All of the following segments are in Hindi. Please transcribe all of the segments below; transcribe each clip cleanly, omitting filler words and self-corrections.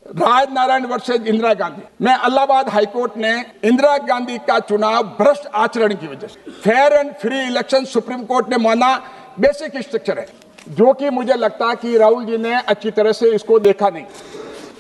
राजनारायण वर्सेज इंदिरा गांधी में इलाहाबाद हाईकोर्ट ने इंदिरा गांधी का चुनाव भ्रष्ट आचरण की वजह से fair and free election supreme court ने माना बेसिक स्ट्रक्चर है, जो कि मुझे लगता है कि राहुल जी ने अच्छी तरह से इसको देखा नहीं।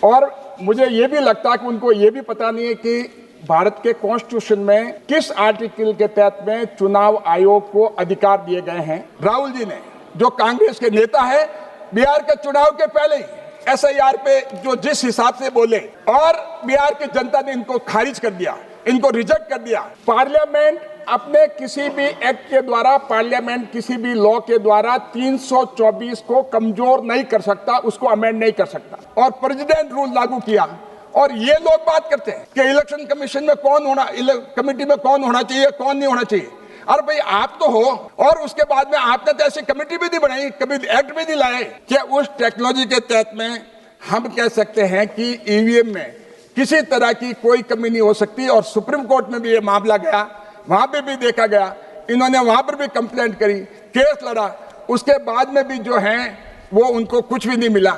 और मुझे ये भी लगता है कि उनको ये भी पता नहीं है कि भारत के कॉन्स्टिट्यूशन में किस आर्टिकल के तहत में चुनाव आयोग को अधिकार दिए गए हैं। राहुल जी ने, जो कांग्रेस के नेता है, बिहार के चुनाव के पहले ही SIR पे जो जिस हिसाब से बोले और बिहार की जनता ने इनको खारिज कर दिया, इनको रिजेक्ट कर दिया। पार्लियामेंट अपने किसी भी एक्ट के द्वारा, पार्लियामेंट किसी भी लॉ के द्वारा 324 को कमजोर नहीं कर सकता, उसको अमेंड नहीं कर सकता। और प्रेसिडेंट रूल लागू किया। और ये लोग बात करते हैं कि इलेक्शन कमीशन में कौन होना, कमेटी में कौन होना चाहिए, कौन नहीं होना चाहिए। अरे भाई, आप तो हो, और उसके बाद में आपने तो ऐसी कमेटी भी नहीं बनाई, कभी एक्ट भी नहीं लाए कि उस टेक्नोलॉजी के तहत में हम कह सकते हैं कि EVM में किसी तरह की कोई कमी नहीं हो सकती। और सुप्रीम कोर्ट में भी ये मामला गया, वहां पे भी देखा गया, इन्होंने वहां पर भी कंप्लेंट करी, केस लड़ा, उसके बाद में भी जो है वो उनको कुछ भी नहीं मिला।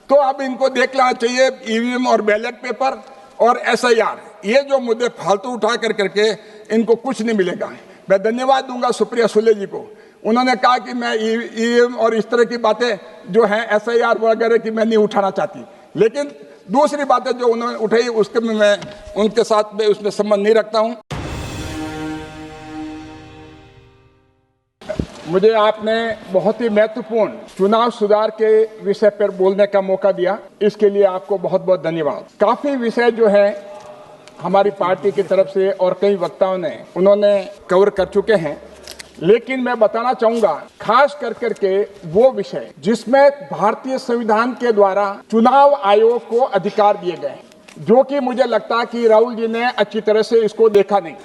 तो अब इनको देख लेना चाहिए EVM और बैलेट पेपर और SIR, ये जो मुद्दे फालतू उठा करके इनको कुछ नहीं मिलेगा। मैं धन्यवाद दूंगा सुप्रिया सुले जी को, उन्होंने कहा कि मैं EVM और इस तरह की बातें जो हैं SIR वगैरह की मैं नहीं उठाना चाहती, लेकिन दूसरी बातें जो उन्होंने उठाई उसके में मैं उनके साथ में उसमें संबंध नहीं रखता हूं। मुझे आपने बहुत ही महत्वपूर्ण चुनाव सुधार के विषय पर बोलने का मौका दिया, इसके लिए आपको बहुत बहुत धन्यवाद। काफी विषय जो है हमारी पार्टी की तरफ से और कई वक्ताओं ने उन्होंने कवर कर चुके हैं, लेकिन मैं बताना चाहूंगा खास करके वो विषय जिसमें भारतीय संविधान के द्वारा चुनाव आयोग को अधिकार दिए गए हैं, जो कि मुझे लगता है कि राहुल जी ने अच्छी तरह से इसको देखा नहीं।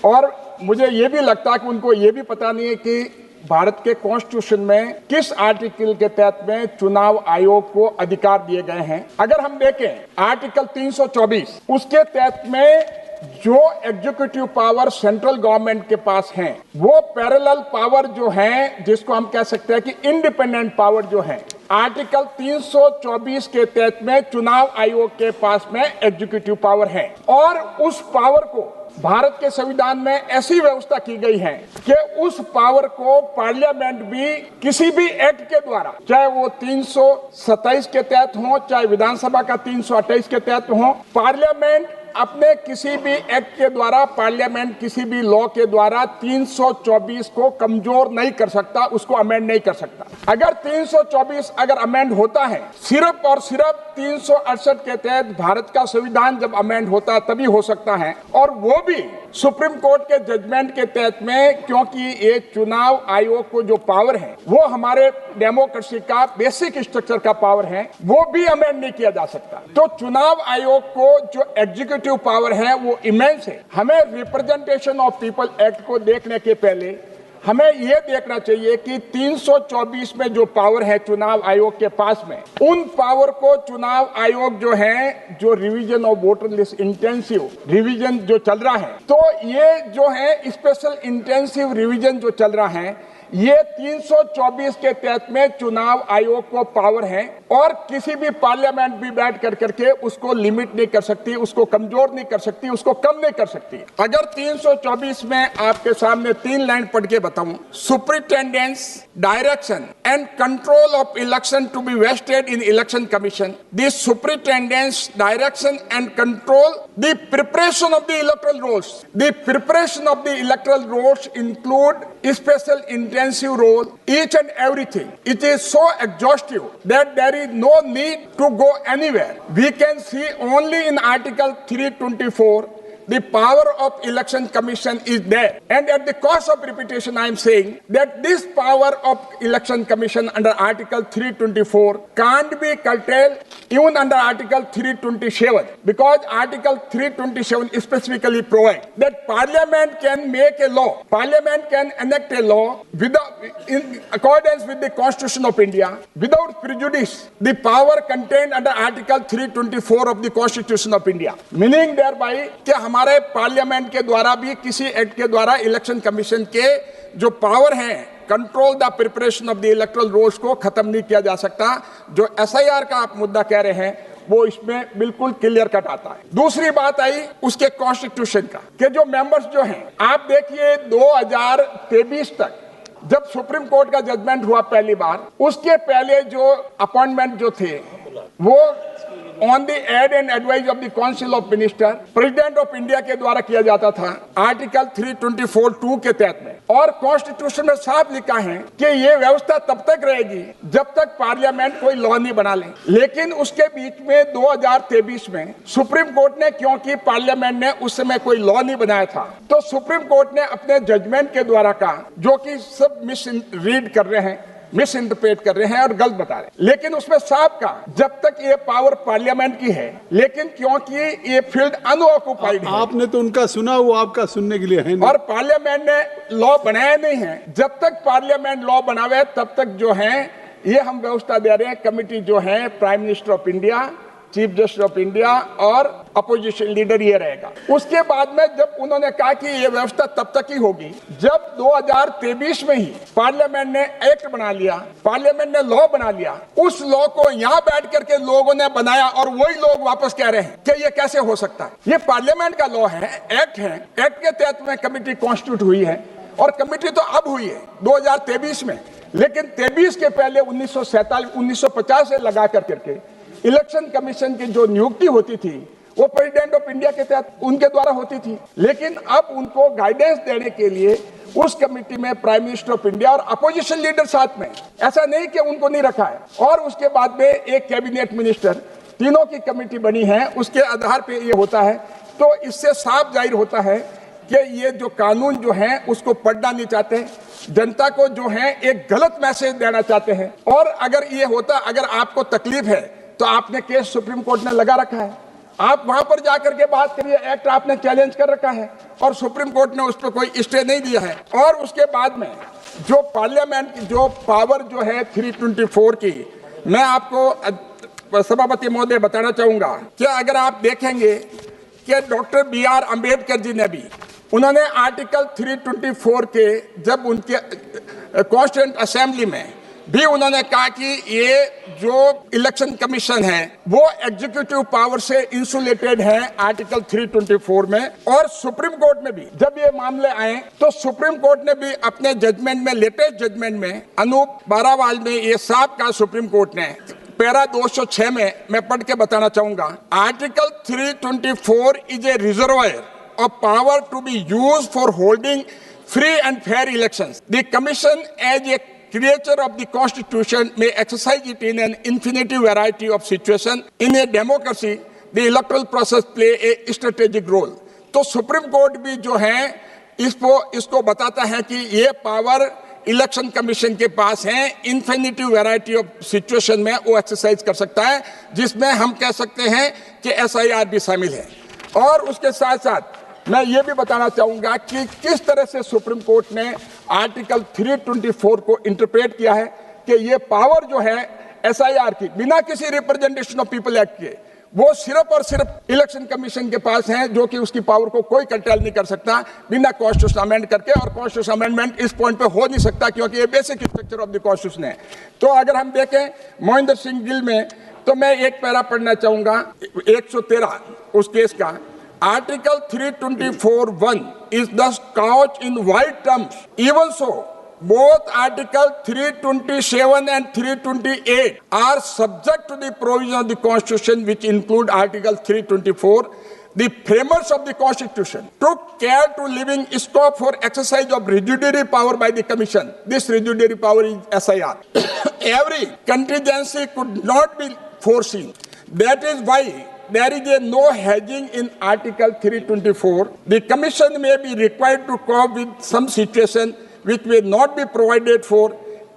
और मुझे ये भी लगता है कि उनको ये भी पता नहीं है कि भारत के कॉन्स्टिट्यूशन में किस आर्टिकल के तहत में चुनाव आयोग को अधिकार दिए गए हैं। अगर हम देखें आर्टिकल 324, उसके तहत में जो एग्जीक्यूटिव पावर सेंट्रल गवर्नमेंट के पास है, वो पैरेलल पावर जो है, जिसको हम कह सकते हैं कि इंडिपेंडेंट पावर जो है, आर्टिकल 324 के तहत में चुनाव आयोग के पास में एग्जीक्यूटिव पावर है। और उस पावर को भारत के संविधान में ऐसी व्यवस्था की गई है कि उस पावर को पार्लियामेंट भी किसी भी एक्ट के द्वारा, चाहे वो 327 के तहत हो, चाहे विधानसभा का 328 के तहत हो, पार्लियामेंट अपने किसी भी एक्ट के द्वारा, पार्लियामेंट किसी भी लॉ के द्वारा 324 को कमजोर नहीं कर सकता, उसको अमेंड नहीं कर सकता। अगर 324 अगर अमेंड होता है, सिर्फ और सिर्फ 368 के तहत भारत का संविधान जब अमेंड होता है तभी हो सकता है, और वो भी सुप्रीम कोर्ट के जजमेंट के तहत में, क्योंकि ये चुनाव आयोग को जो पावर है वो हमारे डेमोक्रेसी का बेसिक स्ट्रक्चर का पावर है, वो भी अमेंड नहीं किया जा सकता। तो चुनाव आयोग को जो एग्जीक्यूटिव पावर है वो इमेंस है। हमें रिप्रेजेंटेशन ऑफ पीपल एक्ट को देखने के पहले हमें यह देखना चाहिए कि 324 में जो पावर है चुनाव आयोग के पास में, उन पावर को चुनाव आयोग जो है, जो revision of voter list intensive revision जो चल रहा है, तो ये जो है स्पेशल इंटेंसिव रिवीजन जो चल रहा है, ये 324 के तहत में चुनाव आयोग को पावर है, और किसी भी पार्लियामेंट भी बैठ करके उसको लिमिट नहीं कर सकती, उसको कमजोर नहीं कर सकती, उसको कम नहीं कर सकती। अगर 324 में आपके सामने 3 लाइन पढ़ के बताऊं, superintendence direction and control of election to be vested in election commission, the superintendence direction and control the preparation of the electoral rolls, the preparation of the electoral rolls include special intensive role, each and everything. It is so exhaustive that there is no need to go anywhere. We can see only in Article 324 the power of election commission is there, and at the cost of repetition I am saying that this power of election commission under Article 324 can't be curtailed even under Article 327, because Article 327 specifically provides that Parliament can make a law, Parliament can enact a law without, in accordance with the Constitution of India, without prejudice the power contained under Article 324 of the Constitution of India, meaning thereby कि हमारे पार्लियामेंट के द्वारा भी किसी एक्ट के द्वारा इलेक्शन कमीशन के जो पावर हैं, control the preparation of the electoral rolls को खत्म नहीं किया जा सकता। जो SIR का आप मुद्दा कह रहे हैं वो इसमें बिल्कुल क्लियर कट आता है। दूसरी बात आई उसके कॉन्स्टिट्यूशन का कि जो मेंबर्स जो हैं, आप देखिए 2023 तक जब सुप्रीम कोर्ट का जजमेंट हुआ पहली बार, उसके पहले जो अपॉइंटमेंट जो थे वो on the aid and advice of the council of minister president of India के द्वारा किया जाता था आर्टिकल 324(2) के तहत में। और कॉन्स्टिट्यूशन में साफ लिखा है कि ये व्यवस्था तब तक रहेगी जब तक पार्लियामेंट कोई लॉ नहीं बना ले। लेकिन उसके बीच में 2023 में सुप्रीम कोर्ट ने, क्योंकि पार्लियामेंट ने उस समय कोई लॉ नहीं बनाया था, तो सुप्रीम कोर्ट ने अपने जजमेंट के द्वारा कहा, जो कि सब मिस रीड कर रहे हैं, मिस इंटरप्रेट कर रहे हैं और गलत बता रहे हैं, लेकिन उसमें साफ कहा जब तक ये पावर पार्लियामेंट की है, लेकिन क्योंकि ये फील्ड अनऑक्युपाइड है। आपने तो उनका सुना, वो आपका सुनने के लिए है नहीं। और पार्लियामेंट ने लॉ बनाया नहीं है। जब तक पार्लियामेंट लॉ बनावे तब तक जो है ये हम व्यवस्था दे रहे हैं। कमिटी जो है prime minister of India, chief justice of India और अपोजिशन लीडर ये रहेगा। उसके बाद में जब उन्होंने कहा कि ये व्यवस्था तब तक ही होगी जब 2023 में ही पार्लियामेंट ने एक्ट बना लिया, पार्लियामेंट ने लॉ बना लिया, उस लॉ को यहाँ बैठ करके लोगों ने बनाया और वही लोग वापस कह रहे हैं कि ये कैसे हो सकता है। ये पार्लियामेंट का लॉ है, एक्ट है, एक्ट के तहत में कमिटी कॉन्स्टिट्यूट हुई है और कमिटी तो अब हुई है 2023 में, लेकिन 23 के पहले 1950 से लगा करके इलेक्शन कमीशन की जो नियुक्ति होती थी वो प्रेसिडेंट ऑफ इंडिया के तहत उनके द्वारा होती थी। लेकिन अब उनको गाइडेंस देने के लिए उस कमेटी में प्राइम मिनिस्टर ऑफ इंडिया और अपोजिशन लीडर साथ में, ऐसा नहीं कि उनको नहीं रखा है। और उसके बाद में एक कैबिनेट मिनिस्टर, तीनों की कमेटी बनी है, उसके आधार पे ये होता है। तो इससे साफ जाहिर होता है कि ये जो कानून जो है उसको पढ़ना नहीं चाहते, जनता को जो है एक गलत मैसेज देना चाहते हैं। और अगर ये होता, अगर आपको तकलीफ है तो आपने केस सुप्रीम कोर्ट ने लगा रखा है, आप वहां पर जाकर के बात करिए, एक्ट आपने चैलेंज कर रखा है और सुप्रीम कोर्ट ने उस पर कोई स्टे नहीं दिया है। और उसके बाद में जो पार्लियामेंट की जो पावर जो है 324 की, मैं आपको सभापति महोदय बताना चाहूंगा कि अगर आप देखेंगे कि डॉक्टर BR अम्बेडकर जी ने भी, उन्होंने आर्टिकल 324 के जब उनके कॉन्स्टिट्यूएंट असेंबली में भी उन्होंने कहा कि ये जो इलेक्शन कमीशन है वो एग्जीक्यूटिव पावर से इंसुलेटेड है आर्टिकल 324 में। और सुप्रीम कोर्ट में भी जब ये मामले आए तो सुप्रीम कोर्ट ने भी अपने जजमेंट में, लेटेस्ट जजमेंट में, अनूप बारावाल में ये साफ कहा सुप्रीम कोर्ट ने, पैरा 206 में मैं पढ़ के बताना चाहूंगा, article 324 is a reservoir of power to be used for holding free and fair elections. The commission as a creature of the constitution may exercise it in an infinite variety of situation. In a democracy, the electoral process play a strategic role. तो सुप्रीम कोर्ट भी जो है इसको बताता है कि ये पावर इलेक्शन कमीशन के पास है, इन्फिनिटी वैरायटी ऑफ सिचुएशन में वो एक्सरसाइज कर सकता है, जिसमें हम कह सकते हैं कि SIR भी शामिल है। और उसके साथ साथ मैं ये भी बताना चाहूंगा कि किस तरह से सुप्रीम कोर्ट ने आर्टिकल 324 को इंटरप्रेट किया है कि ये पावर जो है SIR की, बिना किसी रिप्रेजेंटेशन ऑफ पीपल एक्ट के, वो सिर्फ और सिर्फ इलेक्शन कमीशन के पास है, जो कि उसकी पावर को कोई कंट्रोल नहीं कर सकता बिना कॉन्स्टिट्यूशन अमेंड करके। और कॉन्स्टिट्यूशन अमेंडमेंट इस पॉइंट पे हो नहीं सकता क्योंकि ये basic structure of the constitution है। तो अगर हम देखें मोहिंदर सिंह गिल में, तो मैं एक पैरा पढ़ना चाहूंगा 113 उस केस का। Article 324(1) is thus couched in wide terms. Even so, both Article 327 and 328 are subject to the provision of the Constitution, which include Article 324. The framers of the Constitution took care to leaving scope for exercise of residuary power by the Commission. This residuary power is SIR. Every contingency could not be foreseen. That is why there is no hedging in Article 324. The Commission may be required to cope with some situation which may not be provided for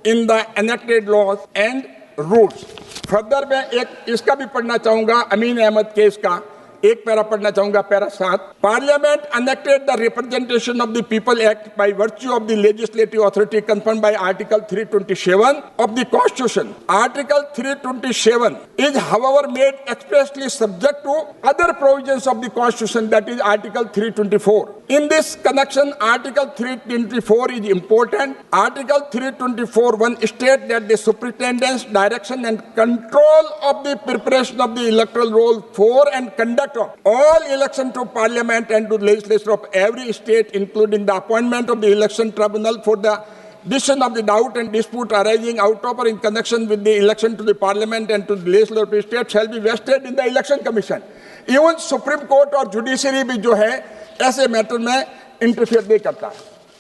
in the enacted laws and rules. Further, मैं एक इसका भी पढ़ना चाहूंगा, अमीन अहमद केस का एक पैरा पढ़ना चाहूंगा, para 7। Parliament enacted the Representation of the People Act by virtue of the legislative authority confirmed by Article 327 of the Constitution. Article 327 is, however, made expressly subject to other provisions of the Constitution, that is Article 324. In this connection, Article 324 is important. Article 324(1) states that the superintendent's direction and control of the preparation of the electoral roll for and conduct of all election to Parliament and to legislature of every state, including the appointment of the election tribunal for the decision of the doubt and dispute arising out of or in connection with the election to the Parliament and to the legislature of the state shall be vested in the Election Commission. Even Supreme Court और जुडिशरी भी जो है ऐसे मैटर में इंटरफेयर नहीं करता।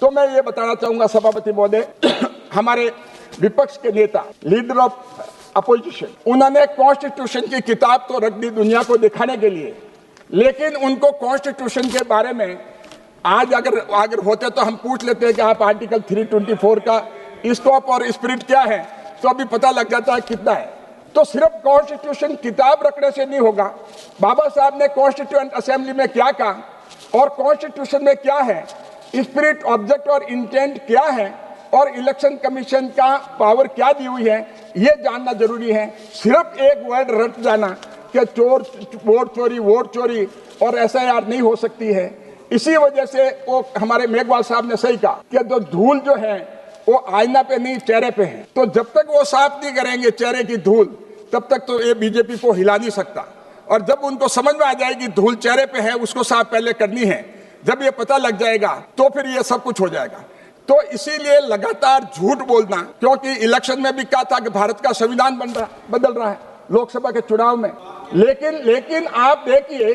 तो मैं ये बताना चाहूंगा सभापति महोदय, हमारे विपक्ष के नेता, लीडर ऑफ अपोजिशन, उन्होंने कॉन्स्टिट्यूशन की किताब तो रख दी दुनिया को दिखाने के लिए, लेकिन उनको कॉन्स्टिट्यूशन के बारे में आज अगर होते तो हम पूछ लेते हैं कि आप आर्टिकल 324 का स्कोप और स्पिरिट क्या है, तो अभी पता लग जाता है कितना है। तो सिर्फ कॉन्स्टिट्यूशन किताब रखने से नहीं होगा। बाबा साहब ने कॉन्स्टिट्यूएंट असेंबली में क्या कहा और कॉन्स्टिट्यूशन में क्या है, स्पिरिट, ऑब्जेक्ट और इंटेंट क्या है और इलेक्शन कमीशन का पावर क्या दी हुई है, ये जानना जरूरी है। सिर्फ एक वर्ड रट जाना कि चोर, वोट चोरी और SIR नहीं हो सकती है। इसी वजह से वो हमारे मेघवाल साहब ने सही कहा कि जो धूल जो है वो आईना पे नहीं चेहरे पे है। तो जब तक वो साफ नहीं करेंगे चेहरे की धूल, तब तक तो ये बीजेपी को हिला नहीं सकता। और जब उनको समझ में आ जाएगी धूल चेहरे पे है, उसको साफ पहले करनी है, जब ये पता लग जाएगा तो फिर ये सब कुछ हो जाएगा। तो इसीलिए लगातार झूठ बोलना, क्योंकि इलेक्शन में भी कहा था कि भारत का संविधान बदल रहा है लोकसभा के चुनाव में, लेकिन आप देखिए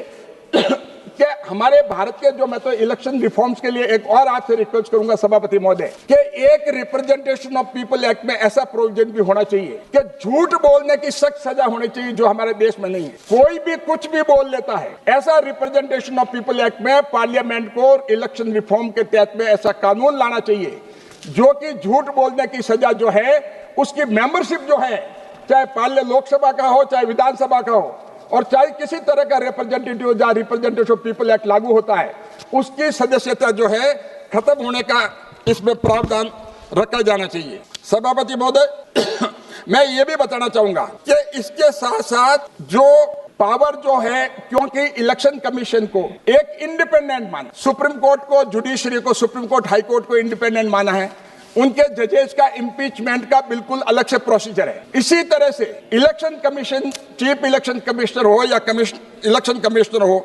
कि हमारे भारत के जो, मैं तो इलेक्शन रिफॉर्म्स के लिए एक और आपसे रिक्वेस्ट करूंगा सभापति महोदय कि एक रिप्रेजेंटेशन ऑफ पीपल एक्ट में ऐसा प्रोविजन भी होना चाहिए कि झूठ बोलने की सख्त सजा होनी चाहिए, जो हमारे देश में नहीं है। कोई भी कुछ भी बोल लेता है, ऐसा रिप्रेजेंटेशन ऑफ पीपल एक्ट में पार्लियामेंट को इलेक्शन रिफॉर्म के तहत में ऐसा कानून लाना चाहिए जो कि झूठ बोलने की सजा जो है उसकी मेंबरशिप जो है, चाहे लोकसभा का हो चाहे विधानसभा का हो और चाहे किसी तरह का रिप्रेजेंटेटिव जहाँ रिप्रेजेंटेशन ऑफ पीपल एक्ट लागू होता है, उसकी सदस्यता जो है खत्म होने का इसमें प्रावधान रखा जाना चाहिए। सभापति महोदय, मैं ये भी बताना चाहूंगा कि इसके साथ साथ जो पावर जो है, क्योंकि इलेक्शन कमीशन को एक इंडिपेंडेंट माना, सुप्रीम कोर्ट को, जुडिशरी को, सुप्रीम कोर्ट, हाई कोर्ट को इंडिपेंडेंट माना है, उनके जजेस का इम्पीचमेंट का बिल्कुल अलग से प्रोसीजर है। इसी तरह से election commission, chief election commissioner हो या इलेक्शन कमिश्नर हो,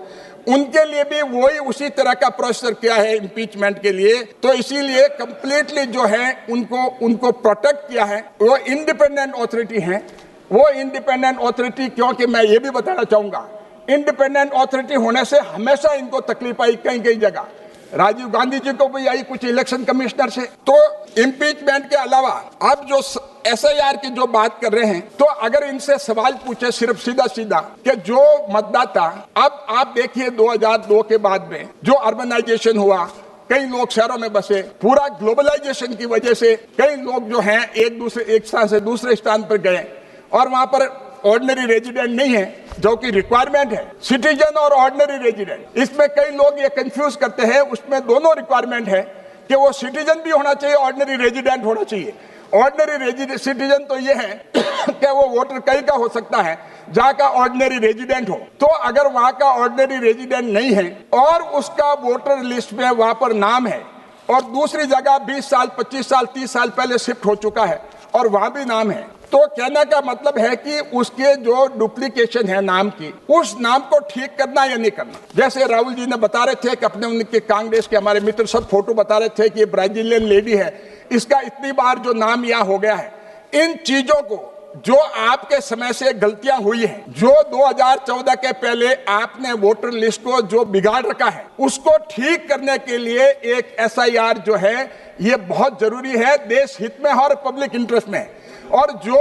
उनके लिए भी वही उसी तरह का प्रोसीजर किया है इम्पीचमेंट के लिए। तो इसीलिए कंप्लीटली जो है उनको प्रोटेक्ट किया है। वो इंडिपेंडेंट ऑथोरिटी है, वो इंडिपेंडेंट ऑथोरिटी, क्योंकि मैं ये भी बताना चाहूंगा, इंडिपेंडेंट ऑथोरिटी होने से हमेशा इनको तकलीफ आई कई जगह। राजीव गांधी जी को भी आई कुछ इलेक्शन कमिश्नर से। तो इम्पीचमेंट के अलावा अब जो SIR की जो बात कर रहे हैं, तो अगर इनसे सवाल पूछे सिर्फ सीधा कि जो मतदाता, अब आप देखिए 2002 के बाद में जो अर्बनाइजेशन हुआ, कई लोग शहरों में बसे, पूरा ग्लोबलाइजेशन की वजह से कई लोग जो हैं एक स्थान से दूसरे स्थान पर गए और वहां पर ऑर्डिनरी रेजिडेंट नहीं है, जो कि रिक्वायरमेंट है, सिटीजन और ऑर्डिनरी रेजिडेंट। इसमें कई लोग ये कंफ्यूज करते हैं, उसमें दोनों रिक्वायरमेंट है कि वो सिटीजन भी होना चाहिए, ऑर्डिनरी रेजिडेंट होना चाहिए। ऑर्डिनरी सिटीजन तो ये है कि वो वोटर कहीं का हो सकता है जहाँ का ऑर्डिनरी रेजिडेंट हो। तो अगर वहाँ का ऑर्डिनरी रेजिडेंट नहीं है और उसका वोटर लिस्ट में वहाँ पर नाम है और दूसरी जगह 20 साल, 25 साल, 30 साल पहले शिफ्ट हो चुका है और वहाँ भी नाम है, तो कहने का मतलब है कि उसके जो डुप्लीकेशन है नाम की, उस नाम को ठीक करना या नहीं करना। जैसे राहुल जी ने बता रहे थे कि अपने उनके कांग्रेस के हमारे मित्र सब फोटो बता रहे थे कि ये ब्राजीलियन लेडी है, इसका इतनी बार जो नाम यहाँ हो गया है। इन चीजों को जो आपके समय से गलतियां हुई हैं, जो 2014 के पहले आपने वोटर लिस्ट को जो बिगाड़ रखा है, उसको ठीक करने के लिए एक SIR जो है ये बहुत जरूरी है, देश हित में और पब्लिक इंटरेस्ट में। और जो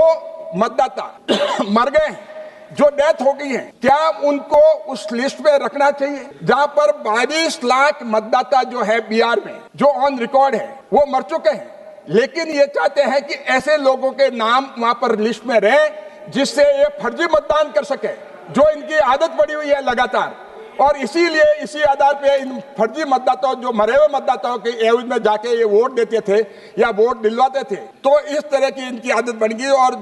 मतदाता मर गए हैं, जो डेथ हो गई है, क्या उनको उस लिस्ट में रखना चाहिए? जहां पर 22 लाख मतदाता जो है बिहार में जो ऑन रिकॉर्ड है वो मर चुके हैं, लेकिन ये चाहते हैं कि ऐसे लोगों के नाम वहां पर लिस्ट में रहे जिससे ये फर्जी मतदान कर सके, जो इनकी आदत पड़ी हुई है लगातार। और इसीलिए इसी आधार पे इन फर्जी मतदाताओं, जो मरे हुए मतदाताओं के एवज में जाके ये वोट देते थे या वोट दिलवाते थे, तो इस तरह की इनकी आदत बन गई। और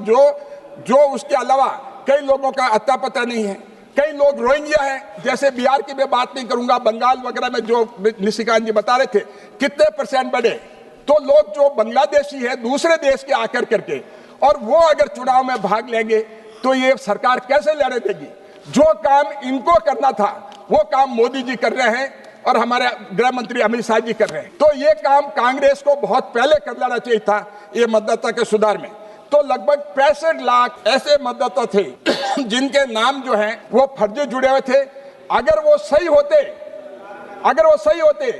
जो उसके अलावा कई लोगों का अता पता नहीं है, कई लोग रोहिंग्या हैं, जैसे बिहार की मैं बात नहीं करूंगा, बंगाल वगैरह में जो निशिकांत जी बता रहे थे कितने % बढ़े। तो लोग जो बांग्लादेशी है दूसरे देश के आकर करके, और वो अगर चुनाव में भाग लेंगे तो ये सरकार कैसे लड़े देगी। जो काम इनको करना था वो काम मोदी जी कर रहे हैं और हमारे गृह मंत्री अमित शाह जी कर रहे हैं। तो ये काम कांग्रेस को बहुत पहले कर लेना चाहिए था ये मतदाता के सुधार में। तो लगभग 65 लाख ऐसे मतदाता थे जिनके नाम जो हैं वो फर्जी जुड़े हुए थे। अगर वो सही होते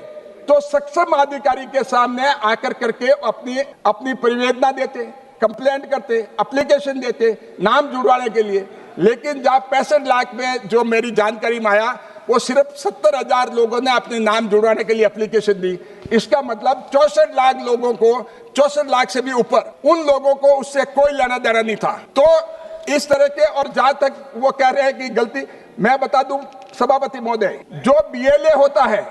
तो सक्षम अधिकारी के सामने आकर करके अपनी परिवेदना देते, कंप्लेंट करते, एप्लीकेशन देते नाम जुड़वाने के लिए। लेकिन जहाँ 65 लाख में जो मेरी जानकारी में आया वो सिर्फ 70,000 लोगों ने अपने नाम जुड़वाने के लिए एप्लीकेशन दी। इसका मतलब 64 लाख लोगों को, 64 लाख से भी ऊपर उन लोगों को उससे कोई लेना देना नहीं था। तो इस तरह के, और जहां तक वो कह रहे हैं कि गलती, मैं बता दूं सभापति महोदय, जो BLA होता है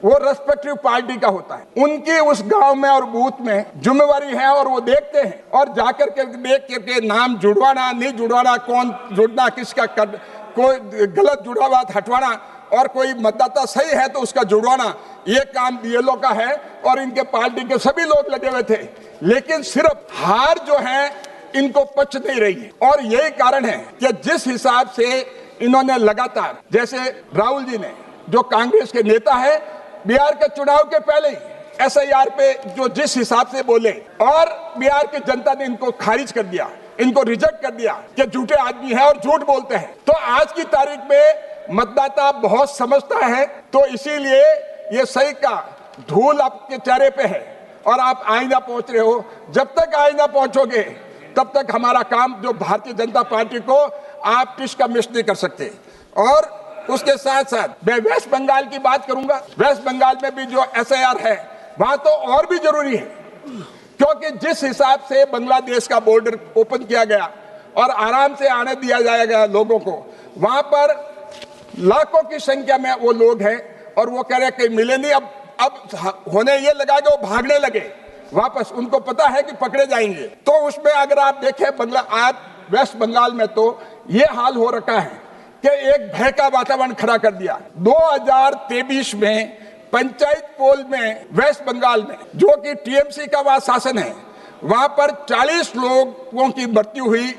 वो रेस्पेक्टिव पार्टी का होता है। उनकी उस गांव में और बूथ में जिम्मेवारी है और वो देखते हैं, और जाकर के देख करके नाम जुड़वाना नहीं जुड़वाना, कौन जुड़ना किसका कोई गलत जुड़ा हुआ हटवाना, और कोई मतदाता सही है तो उसका जुड़वाना, ये काम BLO का है और इनके पार्टी के सभी लोग लगे हुए थे। लेकिन सिर्फ हार जो है इनको पच नहीं रही है, और यही कारण है कि जिस हिसाब से इन्होंने लगातार, जैसे राहुल जी ने जो कांग्रेस के नेता है, बिहार के चुनाव के पहले ही SIR पे जो जिस हिसाब से बोले, और बिहार की जनता ने इनको खारिज कर दिया, इनको रिजेक्ट कर दिया कि झूठे आदमी है और झूठ बोलते हैं। तो आज की तारीख में मतदाता बहुत समझता है, तो इसीलिए ये सही का धूल आपके चेहरे पे है और आप आईना पहुंच रहे हो। जब तक आईना पहुंचोगे तब तक हमारा काम, जो भारतीय जनता पार्टी को आप टिश का मिस नहीं कर सकते। और उसके साथ साथ मैं वेस्ट बंगाल की बात करूंगा। वेस्ट बंगाल में भी जो SIR है वहां तो और भी जरूरी है, क्योंकि जिस हिसाब से बांग्लादेश का बॉर्डर ओपन किया गया और आराम से आने दिया जाएगा लोगों को, वहां पर लाखों की संख्या में वो लोग हैं और वो कह रहे हैं कि मिले नहीं। अब होने ये लगा कि वो भागने लगे वापस, उनको पता है कि पकड़े जाएंगे। तो उसमें अगर आप देखें आप वेस्ट बंगाल में तो ये हाल हो रखा है कि एक भय का वातावरण खड़ा कर दिया। 2023 में पंचायत पोल में वेस्ट बंगाल में, जो कि TMC का वहां शासन है, वहां पर 40 लोगों की मृत्यु हुई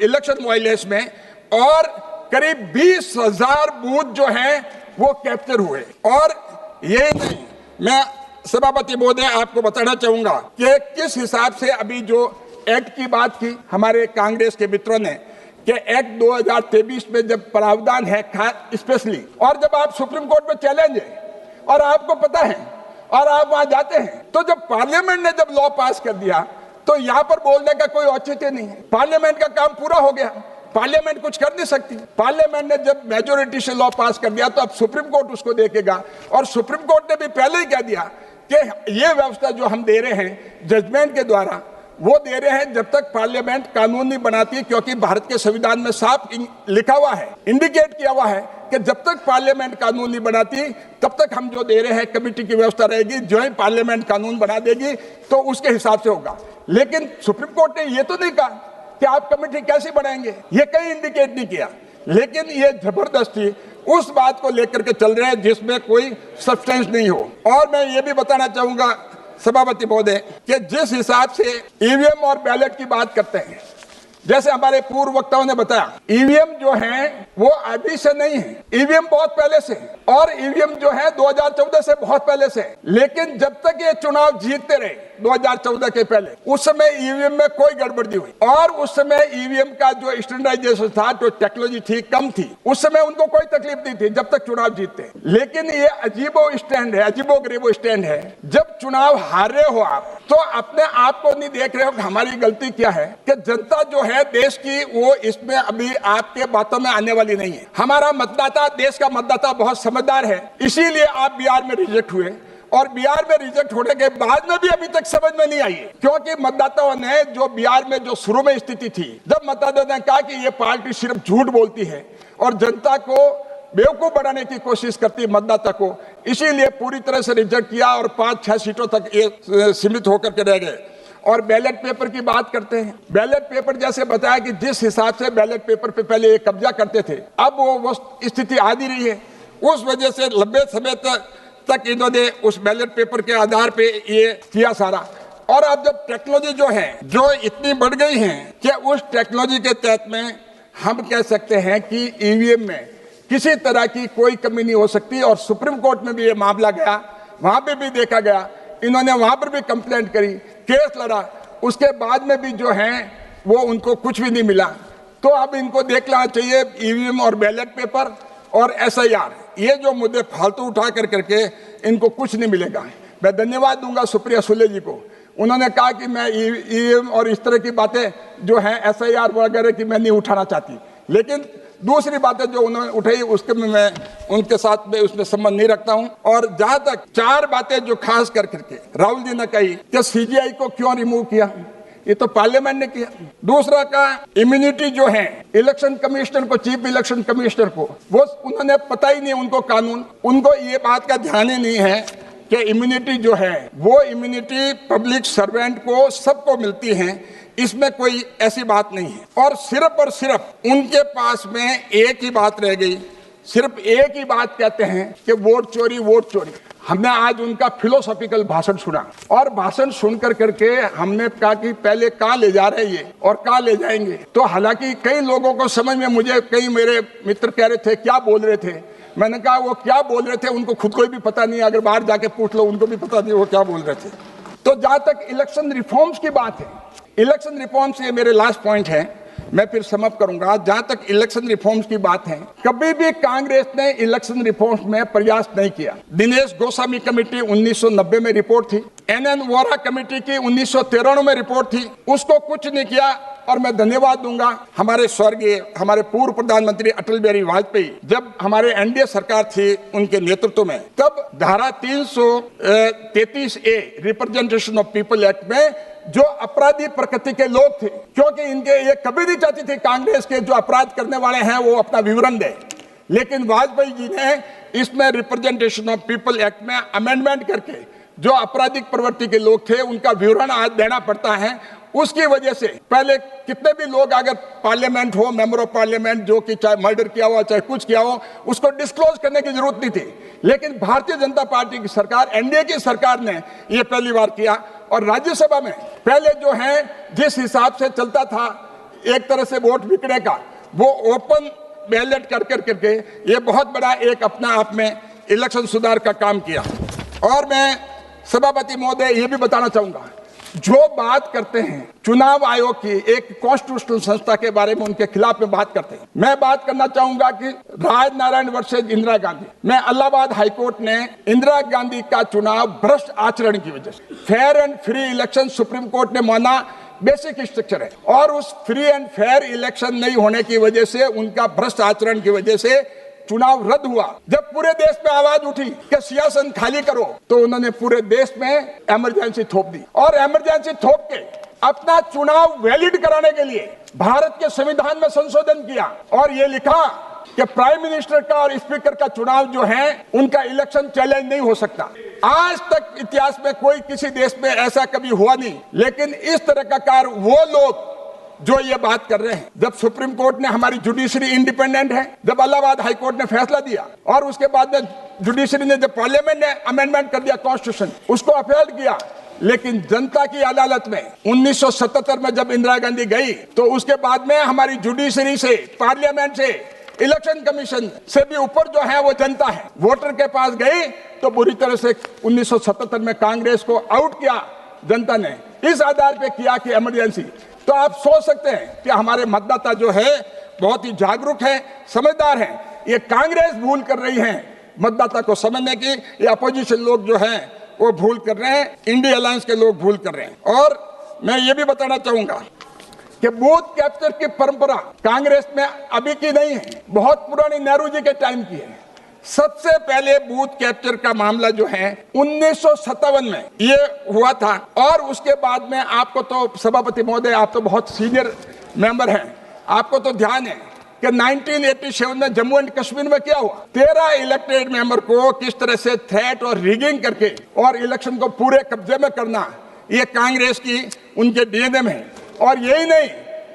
इलेक्शन वायलेंस में, और करीब 20,000 बूथ जो हैं वो कैप्चर हुए। और ये नहीं, मैं सभापति महोदय आपको बताना चाहूंगा कि किस हिसाब से अभी जो एक्ट की बात की हमारे कांग्रेस के मित्रों ने, कि एक्ट 2023 में जब प्रावधान है स्पेशली, और जब आप सुप्रीम कोर्ट में चैलेंज है और आपको पता है और आप वहां जाते हैं, तो जब पार्लियामेंट ने जब लॉ पास कर दिया तो यहाँ पर बोलने का कोई औचित्य नहीं है। पार्लियामेंट का काम पूरा हो गया, पार्लियामेंट कुछ कर नहीं सकती। पार्लियामेंट ने जब मेजोरिटी से लॉ पास कर दिया तो अब सुप्रीम कोर्ट उसको देखेगा, और सुप्रीम कोर्ट ने भी पहले ही कह दिया कि ये व्यवस्था जो हम दे रहे हैं जजमेंट के द्वारा, वो दे रहे हैं जब तक पार्लियामेंट कानून नहीं बनाती, क्योंकि भारत के संविधान में साफ लिखा हुआ है, इंडिकेट किया हुआ है कि जब तक पार्लियामेंट कानून नहीं बनाती तब तक हम जो दे रहे हैं कमेटी की व्यवस्था रहेगी। जो ही पार्लियामेंट कानून बना देगी तो उसके हिसाब से होगा। लेकिन सुप्रीम कोर्ट ने ये तो नहीं कहा कि आप कमेटी कैसे बनाएंगे, ये कहीं इंडिकेट नहीं किया। लेकिन ये जबरदस्ती उस बात को लेकर के चल रहे हैं जिसमें कोई सब्सटेंस नहीं हो। और मैं ये भी बताना चाहूंगा सभापति महोदय कि जिस हिसाब से ईवीएम और बैलेट की बात करते हैं, जैसे हमारे पूर्व वक्ताओं ने बताया, ईवीएम जो है वो अभी से नहीं है, ईवीएम बहुत पहले से, और ईवीएम जो है 2014 से बहुत पहले से। लेकिन जब तक ये चुनाव जीतते रहे 2014 के पहले, उस समय ईवीएम में कोई गड़बड़ी नहीं हुई, और उस समय ईवीएम का जो स्टैंडर्डाइजेशन था, जो टेक्नोलॉजी थी, कम थी, उस समय उनको कोई तकलीफ नहीं थी जब तक चुनाव जीतते। लेकिन ये अजीबो स्टैंड है, अजीबो गरीबो स्टैंड है, जब चुनाव हार रहे हो आप तो अपने आप को नहीं देख रहे हो कि हमारी गलती क्या है, कि जनता जो है देश की वो इसमें अभी आपके बातों में आने वाली नहीं है। हमारा मतदाता, देश का मतदाता बहुत समझदार है, इसीलिए आप बिहार में रिजेक्ट हुए, और बिहार में रिजेक्ट होने के बाद में भी अभी तक समझ में नहीं आई है, क्योंकि मतदाताओं ने जो बिहार में जो शुरू में स्थिति थी, जब मतदाताओं ने कहा कि ये पार्टी सिर्फ झूठ बोलती है और जनता को बेवकूफ बनाने की कोशिश करती है मतदाता को, इसीलिए पूरी तरह से रिजेक्ट किया और 5-6 सीटों तक ये सीमित होकर के रह गए। और बैलेट पेपर की बात करते हैं। बैलेट पेपर जैसे बताया कि जिस हिसाब से बैलेट पेपर पे पहले ये कब्जा करते थे, अब वो स्थिति आ रही है। उस वजह से लंबे समय तक इन्होंने उस बैलेट पेपर के आधार पे ये किया सारा। और अब जब टेक्नोलॉजी जो है जो इतनी बढ़ गई है कि उस टेक्नोलॉजी के तहत में हम कह सकते हैं कि ईवीएम में किसी तरह की कोई कमी नहीं हो सकती। और सुप्रीम कोर्ट में भी ये मामला गया, वहां पे भी देखा गया, इन्होंने वहां पर भी कंप्लेंट करी, केस लड़ा, उसके बाद में भी जो है वो उनको कुछ भी नहीं मिला। तो अब इनको देख लेना चाहिए ईवीएम और बैलेट पेपर और एसआईआर, ये जो मुद्दे फालतू उठा करके इनको कुछ नहीं मिलेगा। मैं धन्यवाद दूंगा सुप्रिया सुले जी को, उन्होंने कहा कि मैं ईवीएम और इस तरह की बातें जो हैं एसआईआर वगैरह की मैं नहीं उठाना चाहती, लेकिन दूसरी बातें जो उन्होंने उठाई उसके में मैं उनके साथ में उसमें संबंध नहीं रखता हूं। और जहां तक चार बातें जो खास करके राहुल जी ने कही कि सीजीआई को क्यों रिमूव किया, ये तो पार्लियामेंट ने किया। दूसरा का इम्यूनिटी जो है इलेक्शन कमिश्नर को, चीफ इलेक्शन कमिश्नर को, वो उन्होंने पता ही नहीं उनको कानून, उनको ये बात का ध्यान ही नहीं है कि इम्यूनिटी जो है वो इम्यूनिटी पब्लिक सर्वेंट को सबको मिलती है, इसमें कोई ऐसी बात नहीं है। और सिर्फ उनके पास में एक ही बात रह गई, सिर्फ एक ही बात कहते हैं कि वोट चोरी वोट चोरी। हमने आज उनका फिलोसॉफिकल भाषण सुना और भाषण सुनकर करके हमने कहा कि पहले कहाँ ले जा रहे हैं ये और कहाँ ले जाएंगे। तो हालांकि कई लोगों को समझ में, मुझे कई मेरे मित्र कह रहे थे क्या बोल रहे थे, मैंने कहा वो क्या बोल रहे थे उनको खुद को भी पता नहीं, अगर बाहर जाके पूछ लो उनको भी पता नहीं वो क्या बोल रहे थे। तो जहां तक इलेक्शन रिफॉर्म्स की बात है, इलेक्शन रिफॉर्म्स ये मेरे लास्ट पॉइंट है, मैं फिर समअप करूंगा। जहां तक इलेक्शन रिफॉर्म्स की बात है, कभी भी कांग्रेस ने इलेक्शन रिफॉर्म्स में प्रयास नहीं किया। दिनेश गोस्वामी कमेटी 1990 में रिपोर्ट थी, एनएन वोरा कमेटी की 1993 में रिपोर्ट थी, उसको कुछ नहीं किया। और मैं धन्यवाद दूंगा हमारे स्वर्गीय, हमारे पूर्व प्रधानमंत्री अटल बिहारी वाजपेयी, जब हमारे एनडीए सरकार थी उनके नेतृत्व में, तब धारा 333A representation of people act में जो अपराधी प्रकृति के लोग थे, क्योंकि इनके ये कभी नहीं चाहती थी कांग्रेस के जो अपराध करने वाले हैं वो अपना विवरण दें, लेकिन वाजपेयी जी ने इसमें रिप्रेजेंटेशन ऑफ पीपल एक्ट में अमेंडमेंट करके जो आपराधिक प्रवृत्ति के लोग थे उनका विवरण आज देना पड़ता है। उसकी वजह से पहले कितने भी लोग अगर पार्लियामेंट हो, मेंबर ऑफ पार्लियामेंट जो कि चाहे मर्डर किया हो चाहे कुछ किया हो, उसको डिस्क्लोज करने की जरूरत नहीं थी, लेकिन भारतीय जनता पार्टी की सरकार, एनडीए की सरकार ने ये पहली बार किया। और राज्यसभा में पहले जो है जिस हिसाब से चलता था एक तरह से वोट बिकने का, वो ओपन बैलेट कर करके ये बहुत बड़ा एक अपना आप में इलेक्शन सुधार का काम किया। और मैं सभापति महोदय ये भी बताना चाहूंगा, जो बात करते हैं चुनाव आयोग की एक कॉन्स्टिट्यूशनल संस्था के बारे में, उनके खिलाफ में बात करते हैं, मैं बात करना चाहूंगा कि राजनारायण वर्सेज इंदिरा गांधी में इलाहाबाद हाईकोर्ट ने इंदिरा गांधी का चुनाव भ्रष्ट आचरण की वजह से, fair and free election supreme court ने माना बेसिक स्ट्रक्चर है, और उस फ्री एंड फेयर इलेक्शन नहीं होने की वजह से, उनका भ्रष्ट आचरण की वजह से चुनाव रद्द हुआ। जब पूरे देश में आवाज उठी कि सियासत खाली करो, तो उन्होंने पूरे देश में इमरजेंसी थोप दी, और इमरजेंसी थोप के अपना चुनाव वैलिड कराने के लिए भारत के संविधान में संशोधन किया और ये लिखा कि प्राइम मिनिस्टर का और स्पीकर का चुनाव जो है उनका इलेक्शन चैलेंज नहीं हो सकता। आज तक इतिहास में कोई किसी देश में ऐसा कभी हुआ नहीं, लेकिन इस तरह का कार्य वो लोग जो ये बात कर रहे हैं, जब सुप्रीम कोर्ट ने, हमारी जुडिशरी इंडिपेंडेंट है, जब इलाहाबाद हाई कोर्ट ने फैसला दिया और उसके बाद में जुडिशरी ने, जब पार्लियामेंट ने अमेंडमेंट कर दिया कॉन्स्टिट्यूशन, उसको अपहेल्ड किया, लेकिन जनता की अदालत में 1977 में जब इंदिरा गांधी गई, तो उसके बाद में हमारी जुडिशरी से, पार्लियामेंट से, इलेक्शन कमीशन से भी ऊपर जो है वो जनता है, वोटर के पास गई तो बुरी तरह से 1977 में कांग्रेस को आउट किया जनता ने, इस आधार पे किया कि इमरजेंसी। तो आप सोच सकते हैं कि हमारे मतदाता जो है बहुत ही जागरूक है, समझदार है। ये कांग्रेस भूल कर रही है मतदाता को समझने की, ये अपोजिशन लोग जो हैं वो भूल कर रहे हैं, इंडिया अलायंस के लोग भूल कर रहे हैं। और मैं ये भी बताना चाहूंगा कि बूथ कैप्चर की परंपरा कांग्रेस में अभी की नहीं है, बहुत पुरानी नेहरू जी के टाइम की है। सबसे पहले बूथ कैप्चर का मामला जो है 1957 में ये हुआ था, और उसके बाद में आपको तो सभापति महोदय, आप तो बहुत सीनियर मेंबर हैं, आपको तो ध्यान है कि 1987 में जम्मू एंड कश्मीर में क्या हुआ, 13 इलेक्टेड मेंबर को किस तरह से थ्रेट और रिगिंग करके और इलेक्शन को पूरे कब्जे में करना, ये कांग्रेस की उनके डीएनए में है। और यही नहीं,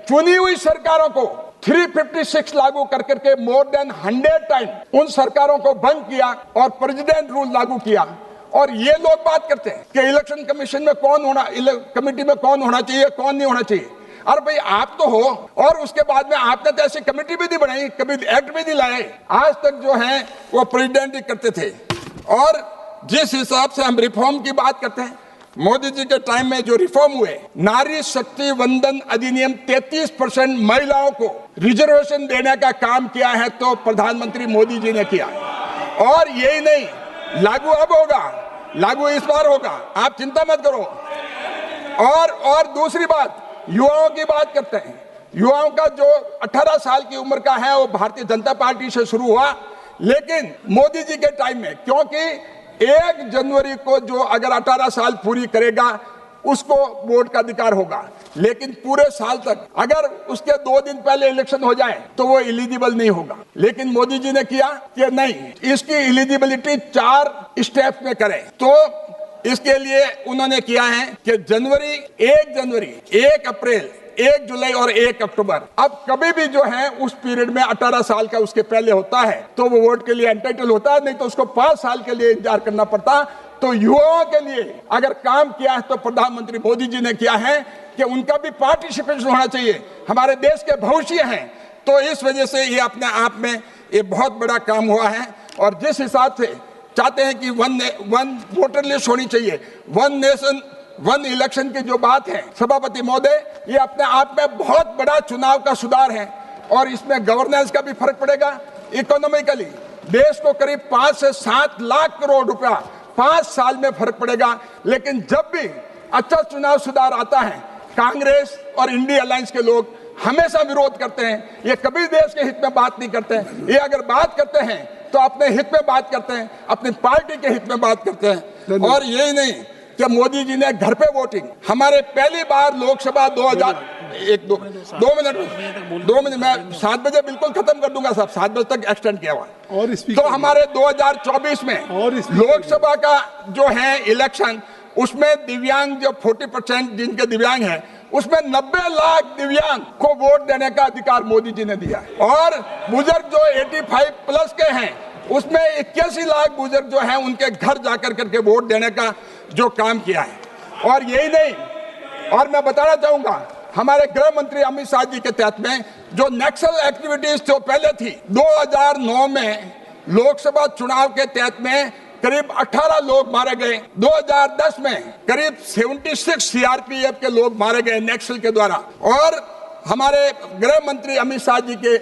चुनी हुई सरकारों को 356 लागू कर करके मोर देन 100 टाइम उन सरकारों को भंग किया और प्रेसिडेंट रूल लागू किया। और ये लोग बात करते हैं कि इलेक्शन कमीशन में कौन होना, कमेटी में कौन होना चाहिए, कौन नहीं होना चाहिए। अरे भाई आप तो हो, और उसके बाद में आपने तो ऐसी कमेटी भी नहीं बनाई, कभी एक्ट भी नहीं लाए। आज तक जो है वो प्रेसिडेंट ही करते थे। और जिस हिसाब से हम रिफॉर्म की बात करते हैं, मोदी जी के टाइम में जो रिफॉर्म हुए, नारी शक्ति वंदन अधिनियम 33% महिलाओं को रिजर्वेशन देने का काम किया है, तो प्रधानमंत्री मोदी जी ने किया। और यही नहीं, लागू अब होगा, लागू इस बार होगा, आप चिंता मत करो। और दूसरी बात, युवाओं की बात करते हैं। युवाओं का जो 18 साल की उम्र का है वो भारतीय जनता पार्टी से शुरू हुआ, लेकिन मोदी जी के टाइम में, क्योंकि 1 जनवरी को जो अगर 18 साल पूरी करेगा उसको वोट का अधिकार होगा, लेकिन पूरे साल तक अगर उसके 2 दिन पहले इलेक्शन हो जाए तो वो एलिजिबल नहीं होगा। लेकिन मोदी जी ने किया कि नहीं, इसकी एलिजिबिलिटी 4 स्टेप में करें। तो इसके लिए उन्होंने किया है कि 1 जनवरी, 1 अप्रैल, 1 जुलाई और 1 अक्टूबर। अब कभी भी जो है उस पीरियड में 18 साल का उसके पहले होता है तो वो वोट के लिए एंटाइटल होता है, नहीं तो उसको 5 साल के लिए इंतजार करना पड़ता। तो युवाओं के लिए अगर काम किया है तो प्रधानमंत्री मोदी जी ने किया है कि उनका भी पार्टिसिपेशन होना चाहिए, हमारे देश के भविष्य हैं। तो इस वजह से ये अपने आप में ये बहुत बड़ा काम हुआ है। और जिस हिसाब से चाहते हैं कि वन वोटर लिस्ट होनी चाहिए, 1 नेशन 1 इलेक्शन की जो बात है सभापति महोदय, ये अपने आप में बहुत बड़ा चुनाव का सुधार है। और इसमें गवर्नेंस का भी फर्क पड़ेगा। इकोनॉमिकली देश को करीब 5 से 7 लाख करोड़ रुपया 5 साल में फर्क पड़ेगा। लेकिन जब भी अच्छा चुनाव सुधार आता है, कांग्रेस और इंडिया अलायंस के लोग हमेशा विरोध करते हैं। ये कभी देश के हित में बात नहीं करते हैं। ये अगर बात करते हैं तो अपने हित में बात करते हैं, अपनी पार्टी के हित में बात करते हैं। और यही नहीं कि मोदी जी ने घर पे वोटिंग, हमारे पहली बार लोकसभा 2 मिनट मैं 7 बजे बिल्कुल खत्म कर दूंगा साहब, 7 बजे तक एक्सटेंड किया हुआ। और तो हमारे 2024 में लोकसभा का जो है इलेक्शन, उसमें दिव्यांग जो 40% जिनके दिव्यांग हैं, उसमें 90 लाख दिव्यांग को वोट देने का अधिकार मोदी जी ने दिया। और बुजुर्ग जो 85 प्लस के हैं, उसमें 81 लाख बुजुर्ग जो हैं उनके घर जाकर करके वोट देने का जो काम किया है। और यही नहीं, और मैं बताना चाहूंगा, हमारे गृह मंत्री अमित शाह जी के तहत में जो नक्सल एक्टिविटीज जो पहले थी, 2009 में लोकसभा चुनाव के तहत में करीब 18 लोग मारे गए। 2010 में करीब 76 सीआरपीएफ के लोग मारे गए नक्सल के द्वारा। और हमारे गृह मंत्री अमित शाह जी के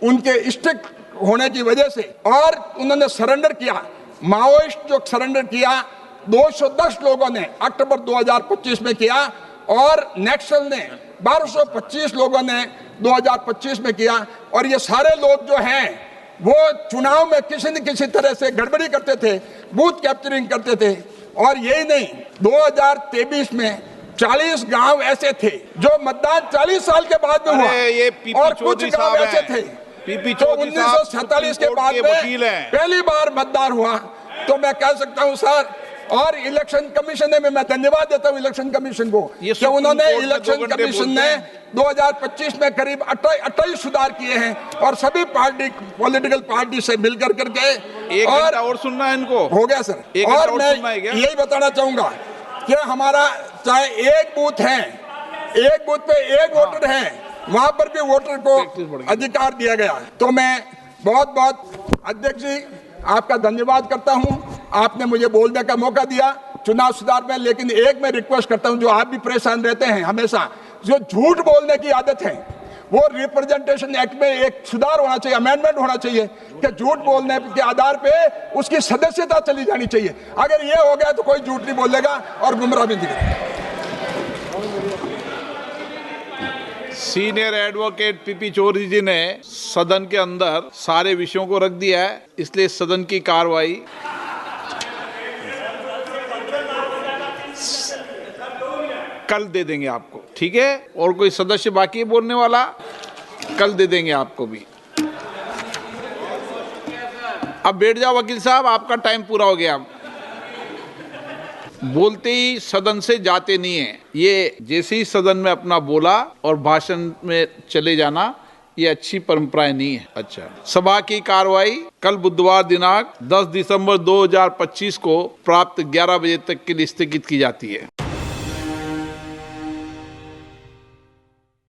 उनके स्ट्रिक्ट होने की वजह से, और उन्होंने सरेंडर किया, माओइस्ट जो सरेंडर किया 210 लोगों ने अक्टूबर 2025 में किया, और नक्सल ने 1225 लोगों ने 2025 में किया। और ये सारे लोग जो हैं वो चुनाव में किसी न किसी तरह से गड़बड़ी करते थे, बूथ कैप्चरिंग करते थे। और यही नहीं, 2023 में 40 गांव ऐसे थे जो मतदान 40 साल के बाद में हुआ, और कुछ गांव ऐसे थे जो 1947 के बाद में पहली बार मतदान हुआ। तो मैं कह सकता हूं सर, और इलेक्शन कमीशन में मैं धन्यवाद देता हूं इलेक्शन कमीशन को कि उन्होंने, इलेक्शन कमीशन ने 2025 में करीब 28 सुधार किए हैं, और सभी पॉलिटिकल पार्टी से मिलकर करके। और सुनना है इनको, हो गया सर। और मैं यही बताना चाहूंगा कि हमारा चाहे एक बूथ है, एक बूथ पे एक वोटर है, वहां पर भी वोटर को अधिकार दिया गया। तो मैं बहुत बहुत अध्यक्ष जी आपका धन्यवाद करता हूं, आपने मुझे बोलने का मौका दिया चुनाव सुधार में। लेकिन एक मैं रिक्वेस्ट करता हूं, जो आप भी परेशान रहते हैं हमेशा, जो झूठ बोलने की आदत है, वो रिप्रेजेंटेशन एक्ट में एक सुधार होना चाहिए, अमेंडमेंट होना चाहिए कि झूठ बोलने के आधार पे उसकी सदस्यता चली जानी चाहिए। अगर ये हो गया तो कोई झूठ नहीं बोलेगा और गुमराह भी नहीं करेगा। सीनियर एडवोकेट पीपी चौधरी जी ने सदन के अंदर सारे विषयों को रख दिया है, इसलिए सदन की कार्रवाई कल दे देंगे आपको, ठीक है? और कोई सदस्य बाकी है बोलने वाला, कल दे देंगे आपको भी। अब बैठ जाओ वकील साहब, आपका टाइम पूरा हो गया। बोलते ही सदन से जाते नहीं है। ये जैसे ही सदन में अपना बोला और भाषण में चले जाना, ये अच्छी परंपराएं नहीं है। अच्छा, सभा की कार्रवाई कल बुधवार दिनांक 10 दिसंबर 2025 को प्राप्त 11 बजे तक के लिए स्थगित की जाती है।